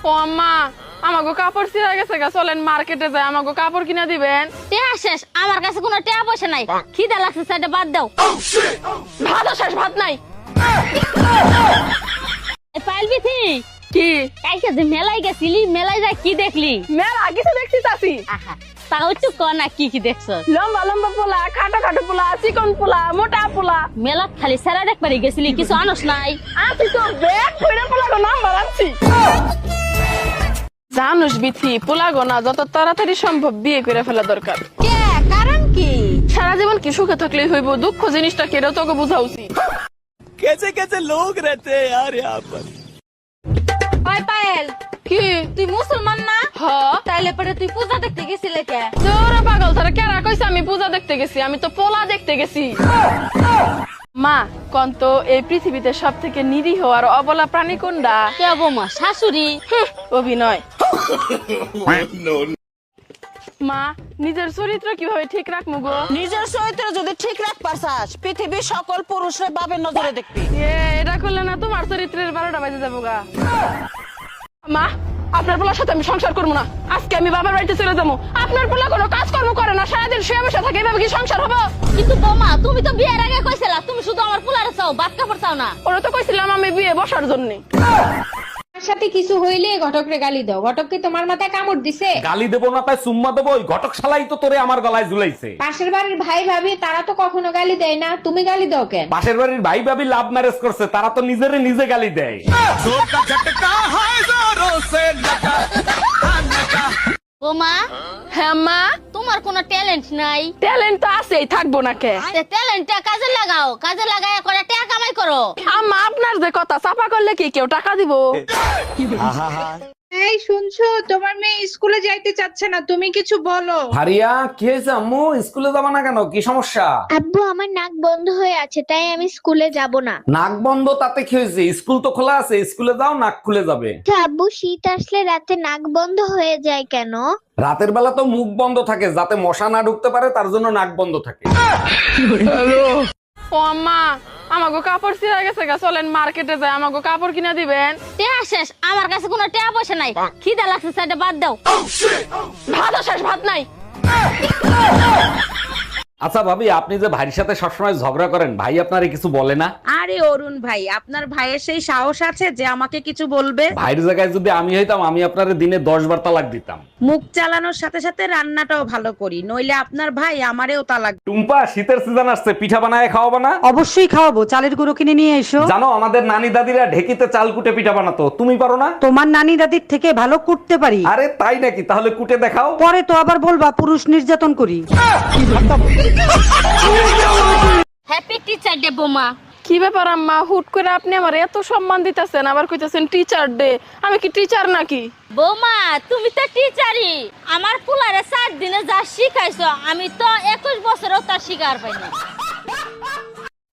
ও আম্মা, আমাগো কাপড় ছিঁড়া গেছে গা, চলেন মার্কেটে যাই, আমাগো কাপড় কিনা দিবেন। টেয়া শেষ, আমার কাছে কোনো টেয়া পয়সা নাই। খিদা লাগছে, সাইডে বাদ দাও। ভাত শেষ, ভাত নাই। পাইলবি থি কি কাইকে যে মেলায় গেছিলি, মেলায় যা কি দেখলি? মেলা কিছু দেখছি চাচি। আহা, তাও একটু ক না, কি কি দেখছ? লম্বা লম্বা পোলা, খাটো খাটো পোলা, চিকন পোলা, মোটা পোলা। মেলা খালি সারা দেখবারই গেছিলি, কিছু আনস নাই? আছি তো, ব্যাগ কইরা পোলাগো নাম বাড়াচ্ছি। জানুস বিথি, পোলাগো না যত তাড়াতাড়ি সম্ভব বিয়ে করে ফেলা দরকার। কে কারণ কি? সারা জীবন কি সুখে থাকলেই হইব, দুঃখ জিনিসটা কেড়ে তোকে বোঝা উচিত। कैसे कैसे लोग रहते हैं यार यहाँ पर। ওই পায়েল, কি তুই মুসলমান না? হ্যাঁ। তাইলে পরে তুই পূজা দেখতে গেছিলে কে? তোরা পাগল, তোরা কেরা কইছে আমি পূজা দেখতে গেছি? আমি তো পোলা দেখতে গেছি। মা কোন তো এই পৃথিবীতে সব থেকে নিরীহ আর অবলা প্রাণী কোনটা? কে বৌমা? শাশুড়ি। অভিনয়। মা নিজের চরিত্র কিভাবে ঠিক রাখবো গো? নিজের চরিত্র যদি ঠিক রাখবার চাস, পৃথিবীর সকল পুরুষরা বাবের নজরে দেখবি। এটা করলে না তোমার চরিত্রের 12টা বাজে যাবো গা। মা আপনার পোলার সাথে আমি সংসার করবো না, আজকে আমি বাবার বাড়িতে চলে যাবো। আপনার পোলা কোনো কাজকর্ম করে না, সারাদিন শুয়ে বসে থাকে, এভাবে কি সংসার হবে? কিন্তু বৌমা, তুমি তো বিয়ের আগে কইছিলা তুমি শুধু আমার পোলারে চাও, বাদ কাপড় চাও না। ওরা তো কইছিলাম আমি বিয়ে বসার জন্য। আমার সাথে কিছু হইলে ঘটকরে গালি দাও। ঘটক কি তোমার মাথায় কামড় দিছে? গালি দেবো না তাই সুম্মা দেবো? ওই ঘটক শালাই তো তোরে আমার গলায় ঝুলাইছে। পাশের বাড়ির ভাই ভাবি তারা তো কখনো গালি দেয় না, তুমি গালি দাও কেন? পাশের বাড়ির ভাই ভাবি লাভ ম্যারেজ করছে, তারা তো নিজেরে নিজে গালি দেয়। বৌমা, হ্যাঁ মা, তোমার কোনো ট্যালেন্ট নাই? ট্যালেন্ট তো আছেই, থাকবো না কে? ট্যালেন্টটা কাজে লাগাও, কাজে লাগায় করে টাকা কামাই করো। আম্মা আপনার যে কথা, চাপা করলে কি কেউ টাকা দিব? এই শুনছো, তোমার মেয়ে স্কুলে যাইতে চাচ্ছে না, তুমি কিছু বলো। হারিয়া কি হয়েছে আম্মু? স্কুলে যাবা না কেন? কি সমস্যা? আব্বু আমার নাক বন্ধ হয়ে আছে, তাই আমি স্কুলে যাব না। নাক বন্ধ তাতে কি হয়েছে? স্কুল তো খোলা আছে, স্কুলে যাও, নাক খুলে যাবে। আচ্ছা আব্বু, শীত আসলে রাতে নাক বন্ধ হয়ে যায় কেন? রাতের বেলা তো মুখ বন্ধ থাকে, যাতে মশা না ঢুকতে পারে, তার জন্য নাক বন্ধ থাকে। ও আম্মা, আমাগো কাপড় ছিঁড়া গেছে গা, চলেন মার্কেটে যাই, আমাগো কাপড় কিনা দিবেন। টেয়া শেষ, আমার কাছে কোনো টেয়া পয়সা নাই। খিদা লাগছে, সাইডে বাদ দাও। ভাত শেষ, ভাত নাই। আচ্ছা ভাবি, আপনি যে ভাইয়ের সাথে সবসময় ঝগড়া করেন, ভাই আপনারে কিছু বলে না? আরে অরুণ ভাই, আপনার ভাইয়ের সেই সাহস আছে যে আমাকে কিছু বলবে? ভাইয়ের জায়গায় যদি আমি হইতাম, আমি আপনারে দিনে 10 বার তালাক দিতাম। মুখ চালানোর সাথে সাথে রান্নাটাও ভালো করি, নইলে আপনার ভাই আমারেও তালাক। টুম্পা, শীতের সিজন আসছে, পিঠা বানায় খাওয়াবো না? অবশ্যই খাওয়াবো, চালের গুঁড়ো কিনে নিয়ে এসো। জানো আমাদের নানি দাদিরা ঢেকিতে চাল কুটে পিঠা বানাতো, তুমি পারো না? তোমার নানি দাদির থেকে ভালো কুটতে পারি। আরে তাই নাকি? তাহলে কুটে দেখাও। পরে তো আবার বলবা পুরুষ নির্যাতন করি। হ্যাপি টিচার ডে বৌমা। কি ব্যাপার আম্মা, হুট করে আপনি আমার এত সম্মান দিতেছেন, আবার কইতেছেন টিচার ডে? আমি কি টিচার নাকি? বৌমা, তুমি তো টিচারই। আমার পোলারে 7 দিনে যা শিখাইছো, আমি তো 21 বছরেও তার শিকার পাইনি।